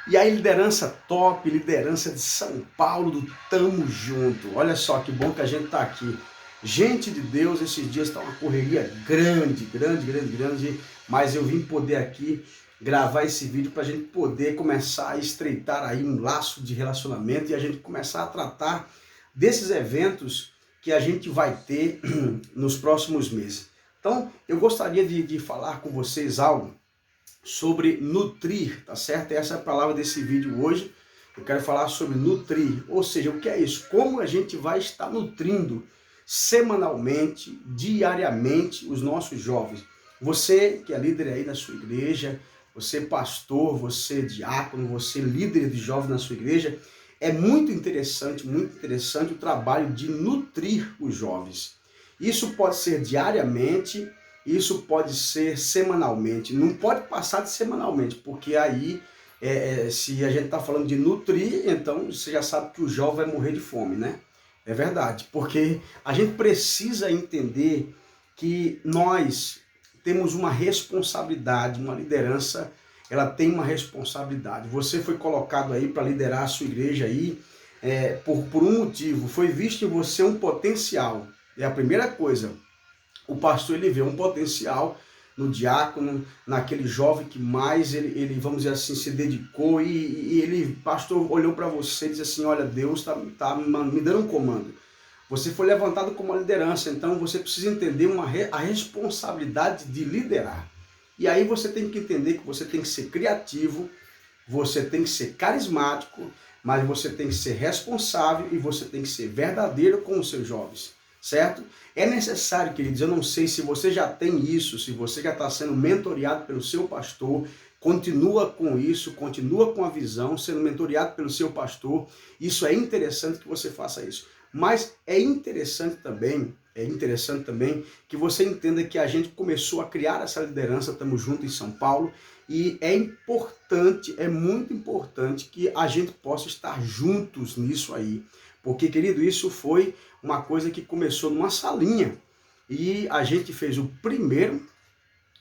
E aí, liderança top, liderança de São Paulo, do Tamo Junto. Olha só que bom que a gente tá aqui. Gente de Deus, esses dias tá uma correria grande, mas eu vim poder aqui gravar esse vídeo para a gente poder começar a estreitar aí um laço de relacionamento e a gente começar a tratar desses eventos que a gente vai ter nos próximos meses. Então, eu gostaria de falar com vocês algo sobre nutrir, tá certo? Essa é a palavra desse vídeo hoje. Eu quero falar sobre nutrir, ou seja, o que é isso? Como a gente vai estar nutrindo semanalmente, diariamente, os nossos jovens. Você que é líder aí na sua igreja, você pastor, você diácono, você líder de jovens na sua igreja, é muito interessante o trabalho de nutrir os jovens. Isso pode ser diariamente, isso pode ser semanalmente, não pode passar de semanalmente, porque aí, se a gente está falando de nutrir, então você já sabe que o jovem vai morrer de fome, né? É verdade, porque a gente precisa entender que nós temos uma responsabilidade, uma liderança, ela tem uma responsabilidade. Você foi colocado aí para liderar a sua igreja aí, por um motivo, foi visto em você um potencial. É a primeira coisa. O pastor ele vê um potencial no diácono, naquele jovem que mais ele vamos dizer assim, se dedicou e ele, pastor, olhou para você e disse assim, olha, Deus está me dando um comando. Você foi levantado como uma liderança, então você precisa entender a responsabilidade de liderar. E aí você tem que entender que você tem que ser criativo, você tem que ser carismático, mas você tem que ser responsável e você tem que ser verdadeiro com os seus jovens, certo? É necessário, queridos, eu não sei se você já tem isso, se você já está sendo mentoreado pelo seu pastor, continua com isso, continua com a visão, sendo mentoreado pelo seu pastor, isso é interessante que você faça isso. Mas é interessante também que você entenda que a gente começou a criar essa liderança, estamos juntos em São Paulo, e é importante, é muito importante que a gente possa estar juntos nisso aí. Porque, querido, isso foi uma coisa que começou numa salinha. E a gente fez o primeiro,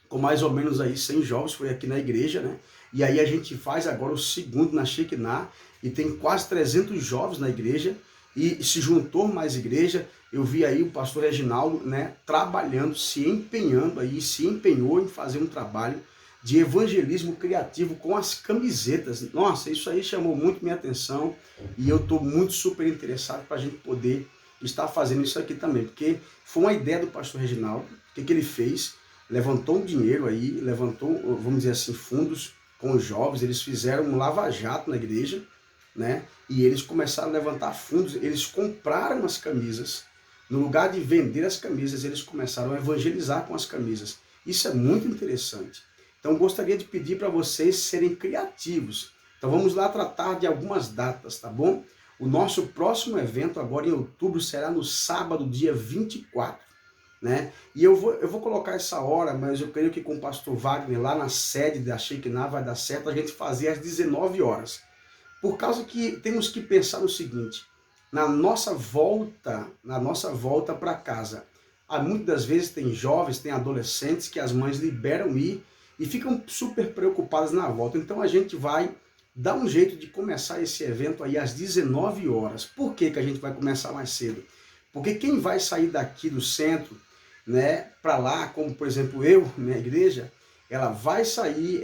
com mais ou menos aí 100 jovens, foi aqui na igreja, né? E aí a gente faz agora o segundo na Shekinah, e tem quase 300 jovens na igreja, e se juntou mais igreja. Eu vi aí o pastor Reginaldo, né, trabalhando, se empenhando aí, se empenhou em fazer um trabalho de evangelismo criativo com as camisetas. Nossa, isso aí chamou muito minha atenção e eu estou muito super interessado para a gente poder estar fazendo isso aqui também, porque foi uma ideia do pastor Reginaldo. O que ele fez? Levantou um dinheiro aí, levantou, vamos dizer assim, fundos com os jovens, eles fizeram um lava-jato na igreja, né? E eles começaram a levantar fundos, eles compraram as camisas, no lugar de vender as camisas, eles começaram a evangelizar com as camisas. Isso é muito interessante. Então, gostaria de pedir para vocês serem criativos. Então, vamos lá tratar de algumas datas, tá bom? O nosso próximo evento, agora em outubro, será no sábado, dia 24, né? E eu vou colocar essa hora, mas eu creio que com o pastor Wagner, lá na sede da Shekinah, vai dar certo a gente fazer às 19 horas. Por causa que temos que pensar no seguinte, na nossa volta para casa, muitas das vezes tem jovens, tem adolescentes que as mães liberam ir e ficam super preocupadas na volta. Então a gente vai dar um jeito de começar esse evento aí às 19 horas. Por que a gente vai começar mais cedo? Porque quem vai sair daqui do centro, né, para lá, como por exemplo eu, minha igreja, ela vai sair,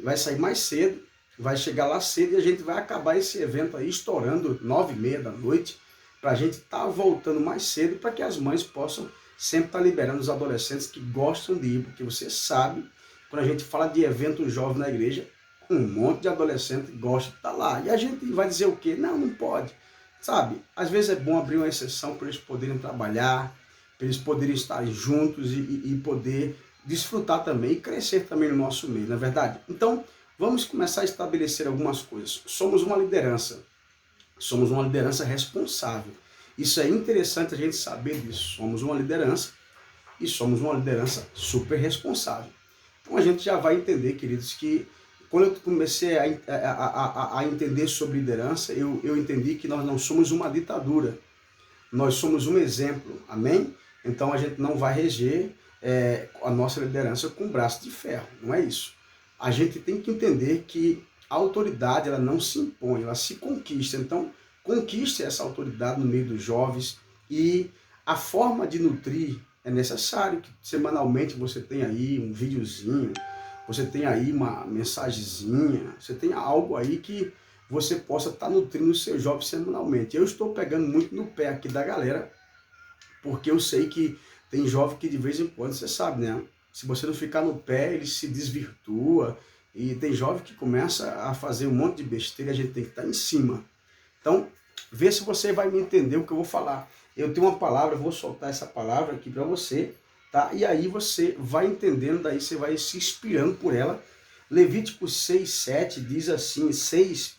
vai sair mais cedo, vai chegar lá cedo e a gente vai acabar esse evento aí estourando 9h30 da noite, para a gente estar voltando mais cedo, para que as mães possam sempre estar liberando os adolescentes que gostam de ir, porque você sabe, quando a gente fala de evento jovem na igreja, um monte de adolescente gosta de estar lá. E a gente vai dizer o quê? Não, não pode. Sabe, às vezes é bom abrir uma exceção para eles poderem trabalhar, para eles poderem estar juntos e poder desfrutar também e crescer também no nosso meio, não é verdade? Então, vamos começar a estabelecer algumas coisas. Somos uma liderança responsável. Isso é interessante a gente saber disso. Somos uma liderança e somos uma liderança super responsável. Então a gente já vai entender, queridos, que quando eu comecei a entender sobre liderança, eu entendi que nós não somos uma ditadura, nós somos um exemplo, amém? Então a gente não vai reger a nossa liderança com braço de ferro, não é isso. A gente tem que entender que a autoridade ela não se impõe, ela se conquista. Então, conquiste essa autoridade no meio dos jovens e a forma de nutrir é necessário que semanalmente você tenha aí um videozinho, você tenha aí uma mensagenzinha, você tenha algo aí que você possa estar nutrindo os seus jovens semanalmente. Eu estou pegando muito no pé aqui da galera, porque eu sei que tem jovem que de vez em quando, você sabe, né? Se você não ficar no pé, ele se desvirtua. E tem jovem que começa a fazer um monte de besteira, a gente tem que estar em cima. Então, vê se você vai me entender o que eu vou falar. Eu tenho uma palavra, eu vou soltar essa palavra aqui para você, tá? E aí você vai entendendo, daí você vai se inspirando por ela. Levítico 6, 7 diz assim, 6,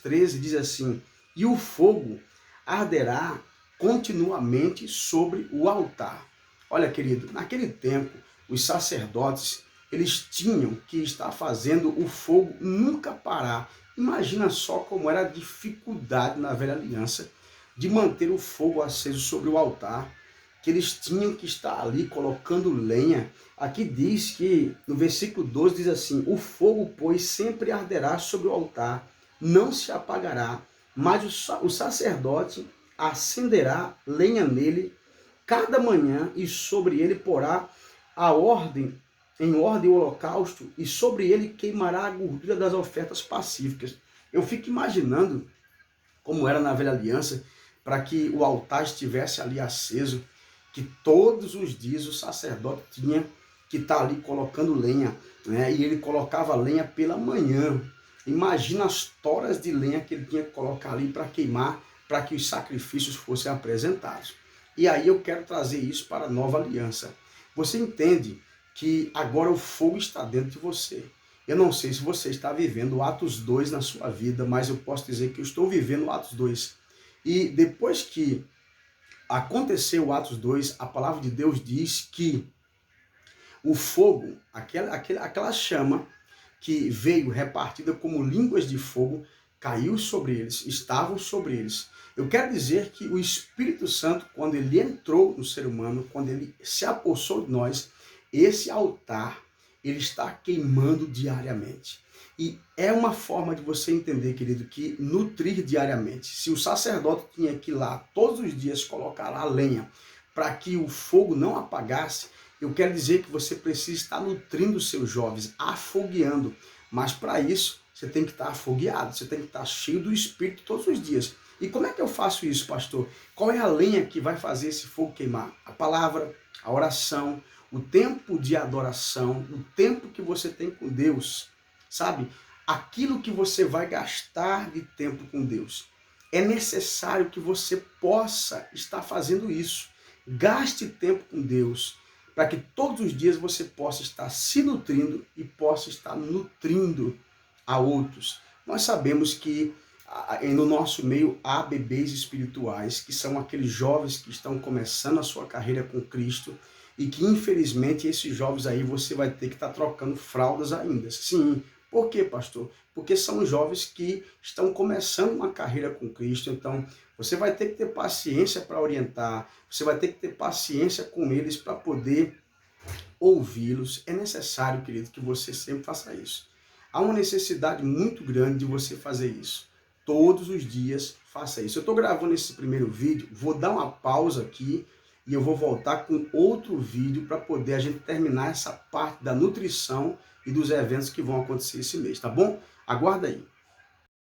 13 diz assim, e o fogo arderá continuamente sobre o altar. Olha, querido, naquele tempo, os sacerdotes, eles tinham que estar fazendo o fogo nunca parar. Imagina só como era a dificuldade na velha aliança de manter o fogo aceso sobre o altar, que eles tinham que estar ali colocando lenha. Aqui diz que, no versículo 12, diz assim, o fogo, pois, sempre arderá sobre o altar, não se apagará, mas o sacerdote acenderá lenha nele cada manhã e sobre ele porá em ordem o holocausto e sobre ele queimará a gordura das ofertas pacíficas. Eu fico imaginando como era na velha aliança, para que o altar estivesse ali aceso, que todos os dias o sacerdote tinha que estar ali colocando lenha, né? E ele colocava lenha pela manhã. Imagina as toras de lenha que ele tinha que colocar ali para queimar, para que os sacrifícios fossem apresentados. E aí eu quero trazer isso para a nova aliança. Você entende que agora o fogo está dentro de você. Eu não sei se você está vivendo o Atos 2 na sua vida, mas eu posso dizer que eu estou vivendo o Atos 2. E depois que aconteceu o Atos 2, a palavra de Deus diz que o fogo, aquela chama que veio repartida como línguas de fogo, caiu sobre eles, estavam sobre eles. Eu quero dizer que o Espírito Santo, quando ele entrou no ser humano, quando ele se apossou de nós, esse altar, ele está queimando diariamente. E é uma forma de você entender, querido, que nutrir diariamente. Se o sacerdote tinha que ir lá todos os dias colocar a lenha para que o fogo não apagasse, eu quero dizer que você precisa estar nutrindo os seus jovens, afogueando. Mas para isso, você tem que estar afogueado, você tem que estar cheio do Espírito todos os dias. E como é que eu faço isso, pastor? Qual é a lenha que vai fazer esse fogo queimar? A palavra, a oração, o tempo de adoração, o tempo que você tem com Deus, sabe? Aquilo que você vai gastar de tempo com Deus. É necessário que você possa estar fazendo isso. Gaste tempo com Deus, para que todos os dias você possa estar se nutrindo e possa estar nutrindo a outros. Nós sabemos que no nosso meio há bebês espirituais, que são aqueles jovens que estão começando a sua carreira com Cristo e que infelizmente esses jovens aí você vai ter que estar trocando fraldas ainda. Sim, por quê, pastor? Porque são jovens que estão começando uma carreira com Cristo, então você vai ter que ter paciência para orientar, você vai ter que ter paciência com eles para poder ouvi-los. É necessário, querido, que você sempre faça isso. Há uma necessidade muito grande de você fazer isso. Todos os dias faça isso. Eu estou gravando esse primeiro vídeo, vou dar uma pausa aqui e eu vou voltar com outro vídeo para poder a gente terminar essa parte da nutrição e dos eventos que vão acontecer esse mês, tá bom? Aguarda aí.